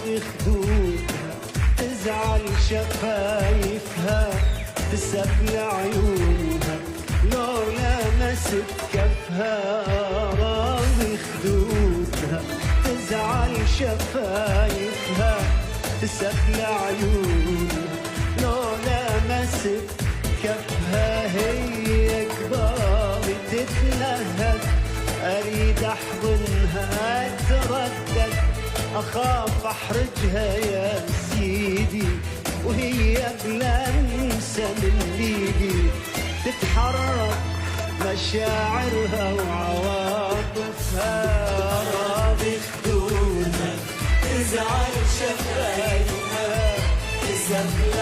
راضي خدودها، تزعل شفايفها، تسبل عيونها لو لمست كفها. راضي خدودها، تزعل شفايفها، تسبل عيونها لو لمست كفها. هي كبار تتلهف، أريد أحضنها أتردد، أخاف أحرجها يا سيدي، وهي بلمسة من إيدي تتحرك مشاعرها وعواطفها. راضي خدودها، تزعل شفايفها، تسبل